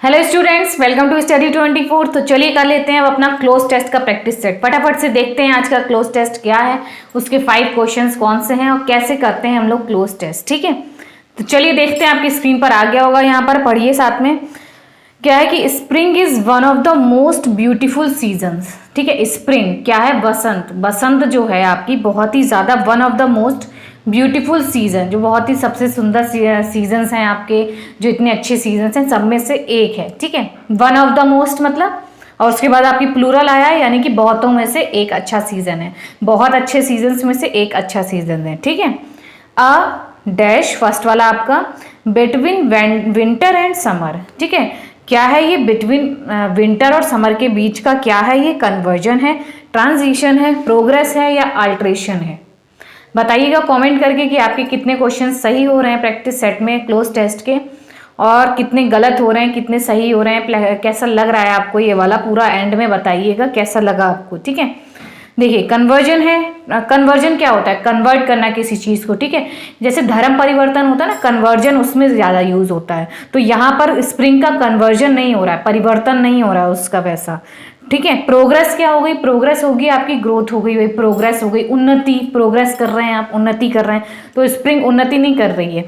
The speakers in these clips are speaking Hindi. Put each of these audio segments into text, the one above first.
Hello students, welcome to study 24। तो चलिए कर लेते हैं अब अपना क्लोज टेस्ट का प्रैक्टिस सेट। फटाफट से देखते हैं आज का क्लोज टेस्ट क्या है, उसके 5 क्वेश्चंस कौन से हैं और कैसे करते हैं हम लोग क्लोज टेस्ट। ठीक है, तो चलिए देखते हैं। आपकी स्क्रीन पर आ गया होगा, यहाँ पर पढ़िए साथ में। क्या है कि spring is one of the most beautiful seasons. ठीक है, स्प्रिंग क्या है? बसंत। बसंत जो है आपकी बहुत ही ज्यादा one of the most beautiful season, जो बहुत ही सबसे सुंदर सीजन्स हैं आपके, जो इतने अच्छे सीजन्स हैं सब में से एक है। ठीक है, वन ऑफ द मोस्ट मतलब, और उसके बाद आपकी प्लूरल आया है, यानी कि बहुतों में से एक अच्छा सीजन है, बहुत अच्छे सीजन्स में से एक अच्छा सीजन है। ठीक है, अ डैश फर्स्ट वाला आपका बिटवीन विंटर एंड समर। ठीक है, क्या है ये? बिटवीन विंटर और समर के बीच का क्या है ये? कन्वर्जन है, ट्रांजिशन है, प्रोग्रेस है या अल्ट्रेशन है? बताइएगा कमेंट करके कि आपके कितने क्वेश्चन सही हो रहे हैं प्रैक्टिस सेट में क्लोज टेस्ट के, और कितने गलत हो रहे हैं, कितने सही हो रहे हैं। कैसा लग रहा है आपको ये वाला, पूरा एंड में बताइएगा कैसा लगा आपको। ठीक है, देखिए कन्वर्जन है। कन्वर्जन क्या होता है? कन्वर्ट करना किसी चीज को। ठीक है, जैसे धर्म परिवर्तन होता है ना, कन्वर्जन उसमें ज्यादा यूज होता है। तो यहाँ पर स्प्रिंग का कन्वर्जन नहीं हो रहा है, परिवर्तन नहीं हो रहा है उसका वैसा। ठीक है, प्रोग्रेस क्या हो गई? प्रोग्रेस होगी आपकी, ग्रोथ हो गई, वही प्रोग्रेस हो गई, उन्नति। प्रोग्रेस कर रहे हैं आप, उन्नति कर रहे हैं, तो स्प्रिंग उन्नति नहीं कर रही है।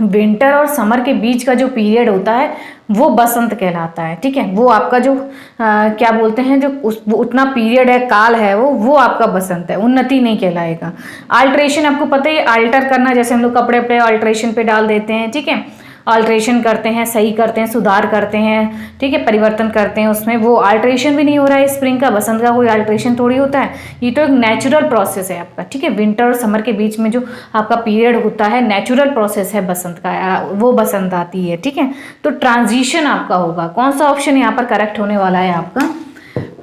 विंटर और समर के बीच का जो पीरियड होता है वो बसंत कहलाता है। ठीक है, वो आपका जो क्या बोलते हैं, जो वो उतना पीरियड है, काल है, वो आपका बसंत है, उन्नति नहीं कहलाएगा। अल्ट्रेशन आपको पता ही, अल्टर करना, जैसे हम लोग कपड़े पे अल्ट्रेशन पे डाल देते हैं। ठीक है, अल्ट्रेशन करते हैं, सही करते हैं, सुधार करते हैं। ठीक है, परिवर्तन करते हैं उसमें, वो अल्ट्रेशन भी नहीं हो रहा है स्प्रिंग का। बसंत का कोई अल्ट्रेशन थोड़ी होता है, ये तो एक नेचुरल प्रोसेस है आपका। ठीक है, विंटर और समर के बीच में जो आपका पीरियड होता है, नेचुरल प्रोसेस है बसंत का, वो बसंत आती है। ठीक है, तो ट्रांजिशन आपका होगा। कौन सा ऑप्शन यहाँ पर करेक्ट होने वाला है आपका?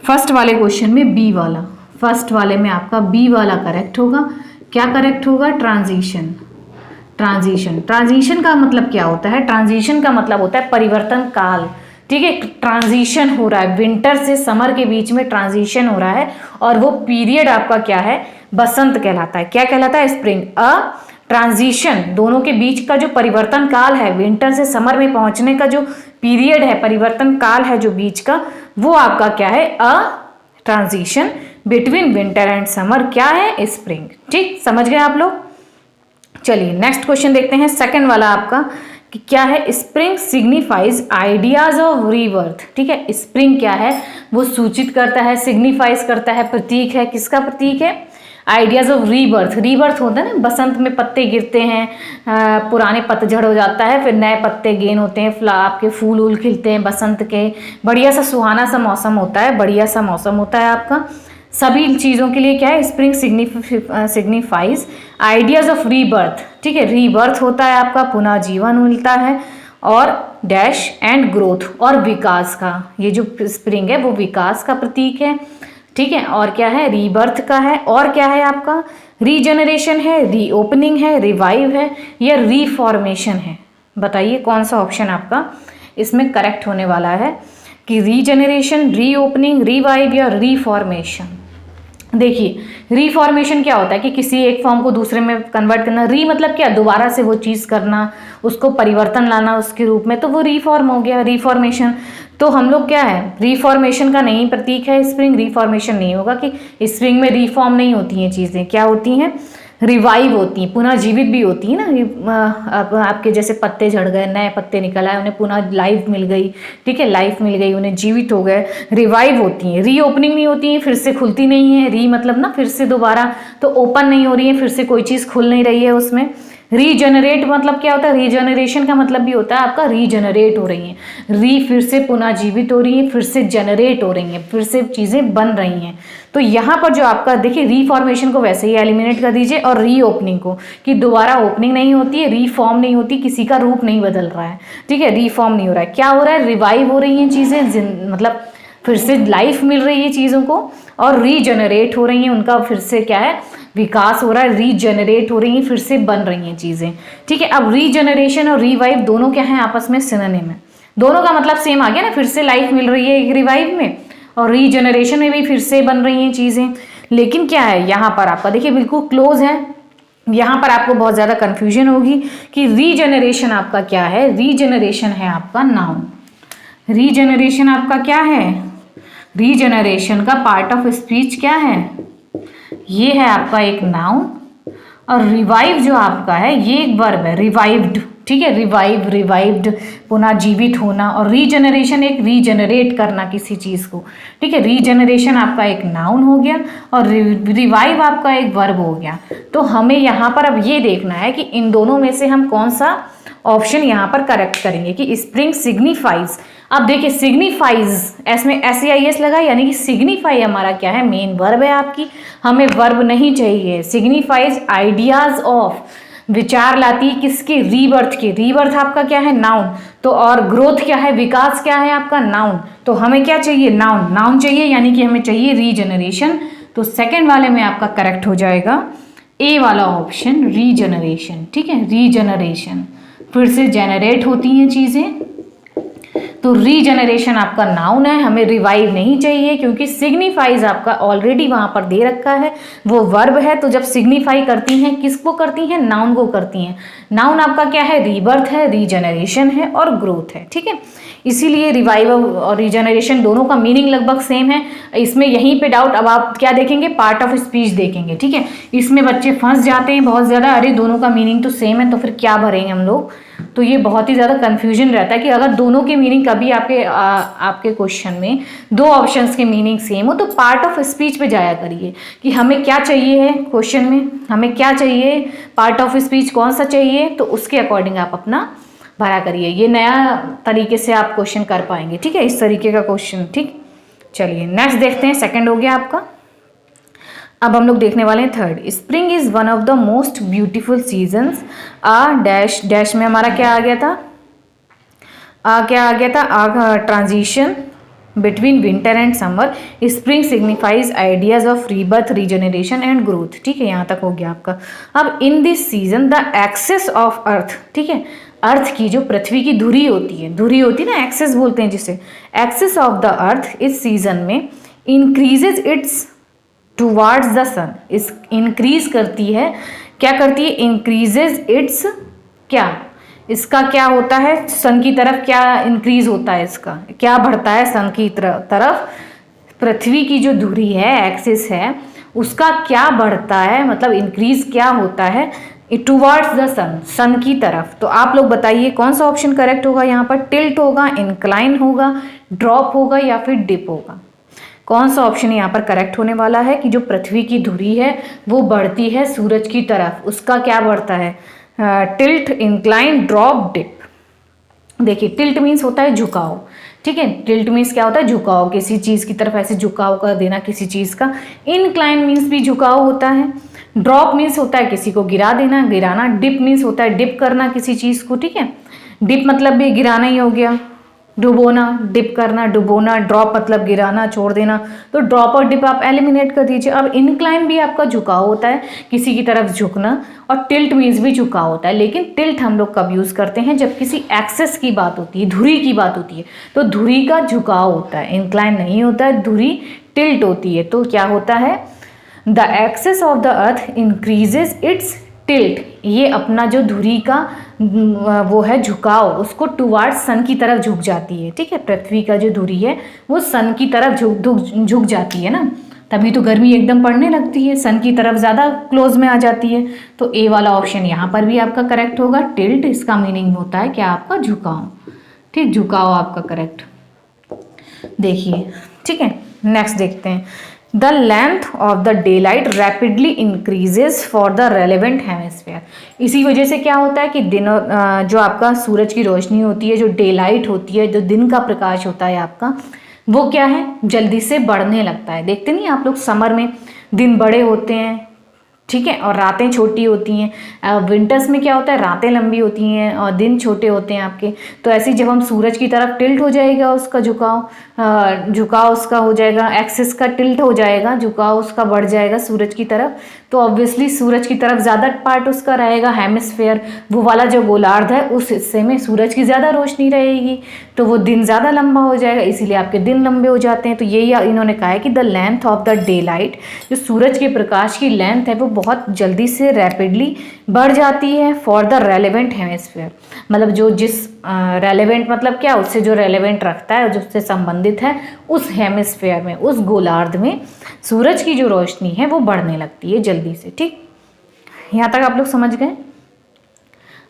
फर्स्ट वाले क्वेश्चन में बी वाला, फर्स्ट वाले में आपका बी वाला करेक्ट होगा। क्या करेक्ट होगा? ट्रांजिशन। ट्रांजिशन, ट्रांजिशन का मतलब क्या होता है? ट्रांजिशन का मतलब होता है परिवर्तन काल। ठीक है, ट्रांजिशन हो रहा है, विंटर से समर के बीच में ट्रांजिशन हो रहा है, और वो पीरियड आपका क्या है? बसंत कहलाता है। क्या कहलाता है? स्प्रिंग। अ ट्रांजिशन, दोनों के बीच का जो परिवर्तन काल है, विंटर से समर में पहुंचने का जो पीरियड है, परिवर्तन काल है जो बीच का, वो आपका क्या है? A transition between winter and summer क्या है? स्प्रिंग। ठीक, समझ गए आप लोग? चलिए नेक्स्ट क्वेश्चन देखते हैं, सेकंड वाला आपका, कि क्या है? Spring signifies ideas of rebirth. ठीक है, स्प्रिंग क्या है? वो सूचित करता है, सिग्निफाइज करता है, प्रतीक है। किसका प्रतीक है? Ideas of rebirth. रीबर्थ होता है ना, बसंत में पत्ते गिरते हैं, पुराने पतझड़ हो जाता है, फिर नए पत्ते गेन होते हैं, आपके फूल वूल खिलते हैं बसंत के, बढ़िया सा सुहाना सा मौसम होता है, बढ़िया सा मौसम होता है आपका। सभी चीज़ों के लिए क्या है? Spring signifies ideas of rebirth. ठीक है, रीबर्थ होता है आपका, पुनः जीवन मिलता है, और डैश एंड ग्रोथ, और विकास का। ये जो स्प्रिंग है वो विकास का प्रतीक है। ठीक है, और क्या है? रीबर्थ का है, और क्या है आपका? रीजनरेशन है, रीओपनिंग है, रिवाइव है, या रीफॉर्मेशन है? बताइए कौन सा ऑप्शन आपका इसमें करेक्ट होने वाला है, कि रीजनरेशन, रीओपनिंग, रिवाइव या रीफॉर्मेशन? देखिए, रीफॉर्मेशन क्या होता है कि किसी एक फॉर्म को दूसरे में कन्वर्ट करना। री मतलब क्या? दोबारा से वो चीज़ करना, उसको परिवर्तन लाना उसके रूप में, तो वो रीफॉर्म हो गया, रीफॉर्मेशन। तो हम लोग क्या है? रीफॉर्मेशन का नहीं प्रतीक है स्प्रिंग। रीफॉर्मेशन नहीं होगा, कि स्प्रिंग में रीफॉर्म नहीं होती हैं चीज़ें। क्या होती हैं? रिवाइव होती हैं, पुनः जीवित भी होती है ना। आपके जैसे पत्ते झड़ गए, नए पत्ते निकल आए, उन्हें पुनः लाइफ मिल गई। ठीक है, लाइफ मिल गई, उन्हें जीवित हो गए, रिवाइव होती हैं। रीओपनिंग नहीं होती हैं, फिर से खुलती नहीं है। री मतलब ना फिर से दोबारा, तो ओपन नहीं हो रही है, फिर से कोई चीज़ खुल नहीं रही है उसमें। रीजनरेट मतलब क्या होता है? रीजनरेशन का मतलब भी होता है आपका रीजनरेट हो रही हैं, री फिर से पुनः जीवित हो रही है, फिर से जनरेट हो रही हैं, फिर से चीज़ें बन रही हैं। तो यहाँ पर जो आपका देखिए, रीफॉर्मेशन को वैसे ही एलिमिनेट कर दीजिए, और रीओपनिंग को, कि दोबारा ओपनिंग नहीं होती है, रीफॉर्म नहीं होती, किसी का रूप नहीं बदल रहा है। ठीक है, रीफॉर्म नहीं हो रहा है, क्या हो रहा है? रिवाइव हो रही हैं चीज़ें, मतलब फिर से लाइफ मिल रही है चीज़ों को, और रीजनरेट हो रही हैं, उनका फिर से क्या है? विकास हो रहा है, रीजनरेट हो रही हैं, फिर से बन रही हैं चीज़ें। ठीक है, अब रीजनरेशन और रिवाइव दोनों क्या है? आपस में सिनोनिम है, दोनों का मतलब सेम आ गया ना। फिर से लाइफ मिल रही है एक रिवाइव में, और रीजनरेशन में भी फिर से बन रही हैं चीज़ें। लेकिन क्या है यहाँ पर आपका, देखिए बिल्कुल क्लोज है। यहाँ पर आपको बहुत ज़्यादा कन्फ्यूजन होगी कि रीजनरेशन आपका क्या है? रीजनरेशन है आपका नाउन। रीजनरेशन आपका क्या है, रीजनरेशन का पार्ट ऑफ स्पीच क्या है, ये है आपका एक नाउन। और रिवाइव जो आपका है ये एक वर्ब है, रिवाइव्ड, ठीक है, रिवाइव्ड पुनः जीवित होना। और रीजनरेशन एक रीजनरेट करना किसी चीज को, ठीक है। रीजनरेशन आपका एक नाउन हो गया और रिवाइव आपका एक वर्ब हो गया। तो हमें यहाँ पर अब ये देखना है कि इन दोनों में से हम कौन सा ऑप्शन यहाँ पर करेक्ट करेंगे कि स्प्रिंग सिग्निफाइज। अब देखिए सिग्निफाइज इसमें SEIS लगा, यानी कि सिग्निफाई हमारा क्या है, मेन वर्ब है आपकी, हमें वर्ब नहीं चाहिए। सिग्निफाइज आइडियाज ऑफ, विचार लाती है किसके, रीबर्थ के, रीबर्थ आपका क्या है, नाउन। तो और ग्रोथ क्या है, विकास क्या है आपका, नाउन। तो हमें क्या चाहिए, नाउन, नाउन चाहिए, यानी कि हमें चाहिए रीजनरेशन। तो सेकेंड वाले में आपका करेक्ट हो जाएगा ए वाला ऑप्शन, रीजनरेशन, ठीक है, रीजनरेशन, फिर से जेनरेट होती हैं चीजें। तो रीजनरेशन आपका नाउन है, हमें रिवाइव नहीं चाहिए क्योंकि सिग्निफाइज आपका ऑलरेडी वहां पर दे रखा है, वो वर्ब है। तो जब सिग्निफाई करती हैं किसको करती हैं, नाउन को करती हैं। नाउन आपका क्या है, रीबर्थ है, रीजनरेशन है और ग्रोथ है, ठीक है। इसीलिए रिवाइव और रीजनरेशन दोनों का मीनिंग लगभग सेम है। इसमें यहीं पे डाउट, अब आप क्या देखेंगे, पार्ट ऑफ स्पीच देखेंगे, ठीक है। इसमें बच्चे फंस जाते हैं बहुत ज़्यादा, अरे दोनों का मीनिंग तो सेम है तो फिर क्या भरेंगे हम लोग। तो ये बहुत ही ज़्यादा कन्फ्यूजन रहता है कि अगर दोनों के मीनिंग कभी आपके क्वेश्चन में दो ऑप्शंस के मीनिंग सेम हो तो पार्ट ऑफ स्पीच पे जाया करिए कि हमें क्या चाहिए है क्वेश्चन में, हमें क्या चाहिए, पार्ट ऑफ स्पीच कौन सा चाहिए, तो उसके अकॉर्डिंग आप अपना भरा करिए। ये नया तरीके से आप क्वेश्चन कर पाएंगे, ठीक है, इस तरीके का क्वेश्चन, ठीक। चलिए नेक्स्ट देखते हैं, सेकंड हो गया आपका। अब हम लोग देखने वाले हैं third. Spring is one of the most beautiful seasons. Dash dash में हमारा क्या आ गया था, क्या आ गया था, transition between winter and summer. Spring signifies ideas of rebirth, regeneration and growth, ठीक है, यहाँ तक हो गया आपका। अब in this season the axis of earth, ठीक है, अर्थ की जो पृथ्वी की धुरी होती है, धुरी होती है ना, एक्सेस बोलते हैं जिसे, एक्सेस ऑफ द अर्थ इस सीजन में इंक्रीजेज इट्स टुवार्ड्स द सन, इस इंक्रीज करती है, क्या करती है, इंक्रीजेज इट्स, क्या इसका क्या होता है, सन की तरफ क्या इंक्रीज होता है, इसका क्या बढ़ता है सन की तरफ, पृथ्वी की जो धुरी है, एक्सिस है, उसका क्या बढ़ता है, मतलब इंक्रीज क्या होता है, टुवर्ड्स द सन, सन की तरफ। तो आप लोग बताइए कौन सा ऑप्शन करेक्ट होगा यहाँ पर, टिल्ट होगा, इंक्लाइन होगा, ड्रॉप होगा या फिर डिप होगा। कौन सा ऑप्शन यहाँ पर करेक्ट होने वाला है कि जो पृथ्वी की धुरी है वो बढ़ती है सूरज की तरफ, उसका क्या बढ़ता है, टिल्ट, इंक्लाइन, ड्रॉप, डिप। देखिए टिल्ट मीन्स होता है झुकाव, ठीक है, टिल्ट मीन्स क्या होता है, झुकाव, किसी चीज की तरफ ऐसे झुकाव कर देना किसी चीज का। इंक्लाइन मीन्स भी झुकाव होता है। ड्रॉप मीन्स होता है किसी को गिरा देना, गिराना। डिप मीन्स होता है डिप करना किसी चीज को, ठीक है, डिप मतलब भी गिराना ही हो गया, डुबोना, डिप करना, डुबोना। ड्रॉप मतलब गिराना, छोड़ देना। तो ड्रॉप और डिप आप एलिमिनेट कर दीजिए। अब इंक्लाइन भी आपका झुकाव होता है, किसी की तरफ झुकना, और टिल्ट मीन्स भी झुकाव होता है। लेकिन टिल्ट हम लोग कब यूज करते हैं, जब किसी एक्सेस की बात होती है, धुरी की बात होती है, तो धुरी का झुकाव होता है, इंक्लाइन नहीं होता है, धुरी टिल्ट होती है। तो क्या होता है, the axis of the earth increases its tilt, ये अपना जो धुरी का वो है झुकाव, उसको टुवार्ड सन की तरफ झुक जाती है, ठीक है। पृथ्वी का जो धुरी है वो सन की तरफ झुक जाती है ना, तभी तो गर्मी एकदम पड़ने लगती है, सन की तरफ ज़्यादा क्लोज में आ जाती है। तो ए वाला ऑप्शन यहाँ पर भी आपका करेक्ट होगा, टिल्ट, इसका मीनिंग होता है क्या, आपका झुकाव, ठीक, झुकाव आपका करेक्ट। देखिए, ठीक है, नेक्स्ट देखते हैं। The length of the day light rapidly increases for the relevant hemisphere. इसी वजह से क्या होता है कि दिन, जो आपका सूरज की रोशनी होती है, जो डे लाइट होती है, जो दिन का प्रकाश होता है आपका, वो क्या है, जल्दी से बढ़ने लगता है। देखते नहीं आप लोग, समर में दिन बड़े होते हैं, ठीक है, और रातें छोटी होती हैं। विंटर्स में क्या होता है, रातें लंबी होती हैं और दिन छोटे होते हैं आपके। तो ऐसे जब हम सूरज की तरफ टिल्ट हो जाएगा उसका झुकाव उसका हो जाएगा, एक्सिस का टिल्ट हो जाएगा, झुकाव उसका बढ़ जाएगा सूरज की तरफ, तो ऑब्वियसली सूरज की तरफ ज़्यादा पार्ट उसका रहेगा, हेमिस्फेयर, वो वाला जो गोलार्ध है उस हिस्से में सूरज की ज़्यादा रोशनी रहेगी, तो वो दिन ज़्यादा लंबा हो जाएगा, इसीलिए आपके दिन लंबे हो जाते हैं। तो यही इन्होंने कहा है कि the length of the day light, जो सूरज के प्रकाश की लेंथ है वो बहुत जल्दी से रैपिडली बढ़ जाती है फॉर द रेलेवेंट हेमिस्फीयर, मतलब जो जिस रेलेवेंट मतलब क्या, उससे जो रेलेवेंट रखता है, जो उससे संबंधित है, उस हेमिस्फीयर में, उस गोलार्ध में सूरज की जो रोशनी है वो बढ़ने लगती है जल्दी से। ठीक, यहाँ तक आप लोग समझ गए।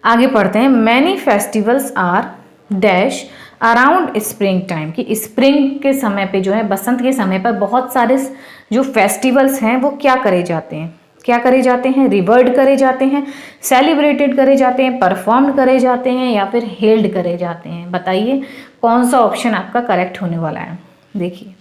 आगे पढ़ते हैं। Many festivals are dash around spring time, कि स्प्रिंग के समय पे जो है, बसंत के समय पर बहुत सारे जो फेस्टिवल्स हैं वो क्या करे जाते हैं, क्या करे जाते हैं, रिवर्ड करे जाते हैं, सेलिब्रेटेड करे जाते हैं, परफॉर्म करे जाते हैं, या फिर हेल्ड करे जाते हैं। बताइए कौन सा ऑप्शन आपका करेक्ट होने वाला है। देखिए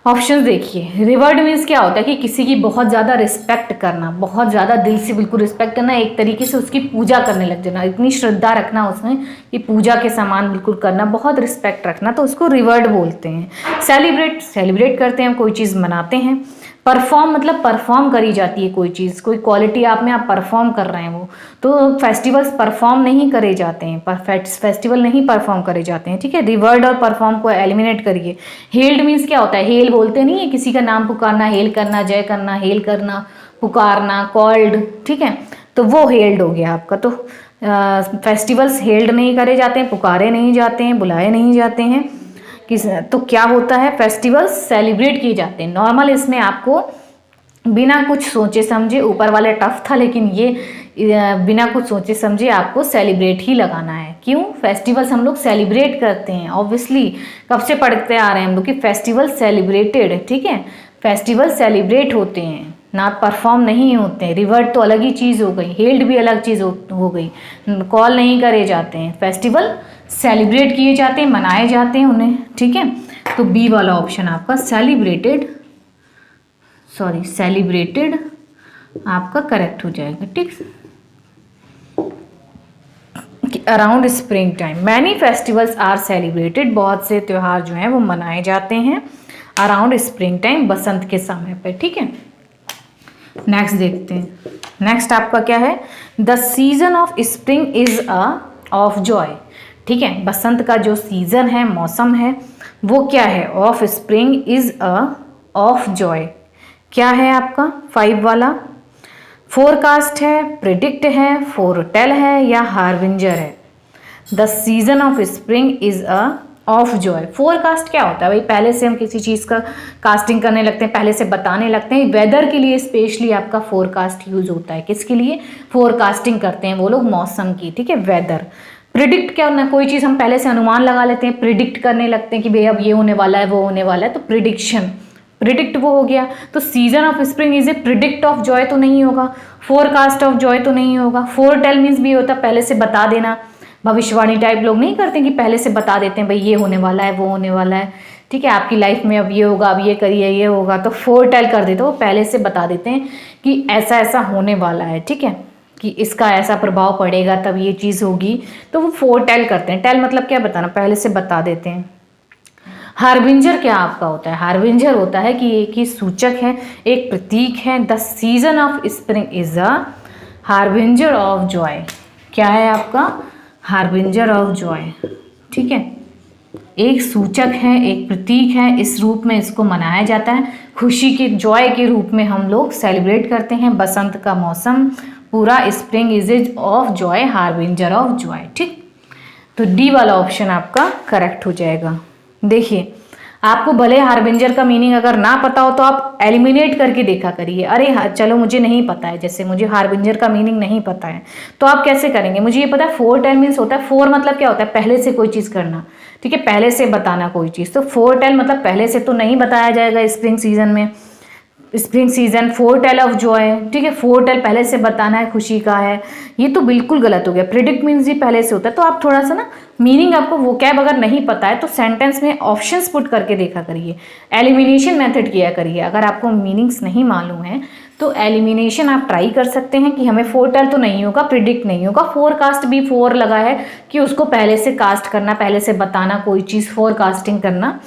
ऑप्शन देखिए। रिवर्ड मीन्स क्या होता है कि किसी की बहुत ज़्यादा रिस्पेक्ट करना, बहुत ज़्यादा दिल से बिल्कुल रिस्पेक्ट करना, एक तरीके से उसकी पूजा करने लग जाना, इतनी श्रद्धा रखना उसमें कि पूजा के समान बिल्कुल करना, बहुत रिस्पेक्ट रखना, तो उसको रिवर्ड बोलते हैं। सेलिब्रेट, सेलिब्रेट करते हैं, कोई चीज़ मनाते हैं। परफॉर्म मतलब परफॉर्म करी जाती है कोई चीज़, कोई क्वालिटी आप में आप परफॉर्म कर रहे हैं वो, तो फेस्टिवल्स परफॉर्म नहीं करे जाते हैं, परफेक्ट फेस्टिवल नहीं परफॉर्म करे जाते हैं। ठीक है, रिवर्ड और परफॉर्म को एलिमिनेट करिए। हेल्ड मीन्स क्या होता है, हेल बोलते नहीं है, किसी का नाम पुकारना, हेल करना, जय करना, हेल करना, पुकारना, कॉल्ड। ठीक है, तो वो हेल्ड हो गया आपका। तो फेस्टिवल्स हेल्ड नहीं करे जाते हैं, पुकारे नहीं जाते हैं, बुलाए नहीं जाते हैं। तो क्या होता है, फेस्टिवल्स सेलिब्रेट किए जाते हैं। नॉर्मल इसमें आपको बिना कुछ सोचे समझे, ऊपर वाले टफ था लेकिन ये बिना कुछ सोचे समझे आपको सेलिब्रेट ही लगाना है। क्यों, फेस्टिवल्स हम लोग सेलिब्रेट करते हैं, ऑब्वियसली कब से पढ़ते आ रहे हैं हम लोग कि फेस्टिवल सेलिब्रेटेड। ठीक है, फेस्टिवल सेलिब्रेट होते हैं, ना परफॉर्म नहीं होते हैं। रिवर्ट तो अलग ही चीज़ हो गई, हेल्ड भी अलग चीज़ हो गई, कॉल नहीं करे जाते हैं, फेस्टिवल सेलिब्रेट किए जाते हैं, मनाए जाते हैं उन्हें। ठीक है, तो बी वाला ऑप्शन आपका सेलिब्रेटेड आपका करेक्ट हो जाएगा। ठीक, around spring time many festivals are celebrated, बहुत से त्यौहार जो हैं वो मनाए जाते हैं अराउंड स्प्रिंग टाइम, बसंत के समय पे। ठीक है, नेक्स्ट देखते हैं। नेक्स्ट आपका क्या है, the season of spring is a of Joy. ठीक है, बसंत का जो सीजन है, मौसम है, वो क्या है, of spring is a of Joy. क्या है आपका 5 वाला, फोरकास्ट है, प्रिडिक्ट है, फोरटेल है, या हार्बिंजर है। The season of spring is a of Joy. Forecast क्या होता है भाई, पहले से हम किसी चीज़ का कास्टिंग करने लगते हैं, पहले से बताने लगते हैं। वेदर के लिए स्पेशली आपका फोरकास्ट यूज होता है। किसके लिए फोरकास्टिंग करते हैं वो लोग, मौसम की। ठीक है, वेदर। प्रिडिक्ट क्या होना, कोई चीज़ हम पहले से अनुमान लगा लेते हैं, प्रिडिक्ट करने लगते हैं कि भाई अब ये होने वाला है, वो होने वाला है, तो प्रिडिक्शन, प्रिडिक्ट वो हो गया। तो season of spring is a predict of Joy तो नहीं होगा, फोरकास्ट ऑफ जॉय तो नहीं होगा। फोरटेल मीन्स भी होता पहले से बता देना, भविष्यवाणी टाइप लोग नहीं करते कि पहले से बता देते हैं भाई ये होने वाला है, वो होने वाला है। ठीक है, आपकी लाइफ में अब ये होगा, अब ये करिए, ये होगा, तो फोरटेल कर देते, वो पहले से बता देते हैं कि ऐसा ऐसा होने वाला है। ठीक है, कि इसका ऐसा प्रभाव पड़ेगा, तब ये चीज़ होगी, तो वो फोरटेल करते हैं। टेल मतलब क्या बताना, पहले से बता देते हैं। हार्बिंजर क्या आपका होता है, हार्बिंजर होता है कि एक ही सूचक है, एक प्रतीक है। The season of spring is a harbinger of Joy. क्या है आपका, हार्बिंजर ऑफ जॉय। ठीक है, एक सूचक है, एक प्रतीक है, इस रूप में इसको मनाया जाता है, खुशी के, जॉय के रूप में हम लोग सेलिब्रेट करते हैं। बसंत का मौसम पूरा, spring is of Joy, harbinger of Joy. ठीक, तो डी वाला ऑप्शन आपका करेक्ट हो जाएगा। देखिए, आपको भले हार्बिंजर का मीनिंग अगर ना पता हो तो आप एलिमिनेट करके देखा करिए। अरे चलो मुझे नहीं पता है, जैसे मुझे हार्बिंजर का मीनिंग नहीं पता है, तो आप कैसे करेंगे, मुझे ये पता है फोरटेल मीन्स होता है, फोर मतलब क्या होता है, पहले से कोई चीज़ करना। ठीक है, पहले से बताना कोई चीज़, तो फोरटेल मतलब पहले से तो नहीं बताया जाएगा स्प्रिंग सीजन में, स्प्रिंग सीजन, फोरटेल ऑफ जॉय। ठीक है, फोरटेल पहले से बताना है, खुशी का है, ये तो बिल्कुल गलत हो गया। प्रिडिक्ट मीन्स भी पहले से होता है, तो आप थोड़ा सा ना मीनिंग, आपको वोकैब अगर नहीं पता है तो सेंटेंस में ऑप्शंस पुट करके देखा करिए, एलिमिनेशन मेथड किया करिए। अगर आपको मीनिंग्स नहीं मालूम है तो एलिमिनेशन आप ट्राई कर सकते हैं कि हमें फोरटेल तो नहीं होगा, प्रिडिक्ट नहीं होगा, फोरकास्ट भी फोर लगा है कि उसको पहले से कास्ट करना, पहले से बताना कोई चीज़, फोरकास्टिंग करना,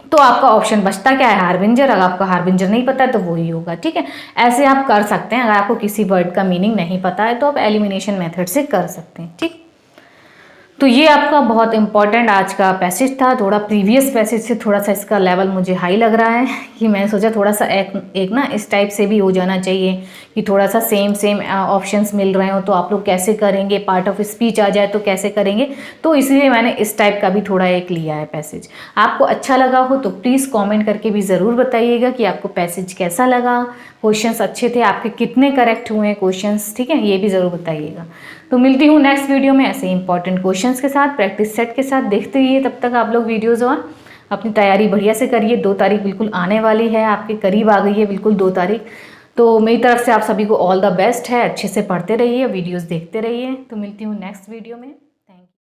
तो आपका ऑप्शन बचता क्या है, हार्बिंजर। अगर आपको हार्बिंजर नहीं पता है तो वही होगा। ठीक है, ऐसे आप कर सकते हैं। अगर आपको किसी वर्ड का मीनिंग नहीं पता है तो आप एलिमिनेशन मेथड से कर सकते हैं। ठीक, तो ये आपका बहुत इंपॉर्टेंट आज का पैसेज था। थोड़ा प्रीवियस पैसेज से थोड़ा सा इसका लेवल मुझे हाई लग रहा है कि मैंने सोचा थोड़ा सा एक ना इस टाइप से भी हो जाना चाहिए कि थोड़ा सा सेम ऑप्शंस मिल रहे हो तो आप लोग कैसे करेंगे, पार्ट ऑफ स्पीच आ जाए तो कैसे करेंगे। तो इसलिए मैंने इस टाइप का भी थोड़ा एक लिया है पैसेज। आपको अच्छा लगा हो तो प्लीज़ कॉमेंट करके भी ज़रूर बताइएगा कि आपको पैसेज कैसा लगा, क्वेश्चंस अच्छे थे, आपके कितने करेक्ट हुए हैं क्वेश्चंस, ठीक है, ये भी ज़रूर बताइएगा। तो मिलती हूँ नेक्स्ट वीडियो में ऐसे इंपॉर्टेंट क्वेश्चंस के साथ, प्रैक्टिस सेट के साथ। देखते रहिए तब तक आप लोग वीडियोज़ और अपनी तैयारी बढ़िया से करिए। 2 तारीख बिल्कुल आने वाली है, आपके करीब आ गई है बिल्कुल 2 तारीख। तो मेरी तरफ से आप सभी को ऑल द बेस्ट है। अच्छे से पढ़ते रहिए, वीडियोज़ देखते रहिए। तो मिलती हूँ नेक्स्ट वीडियो में।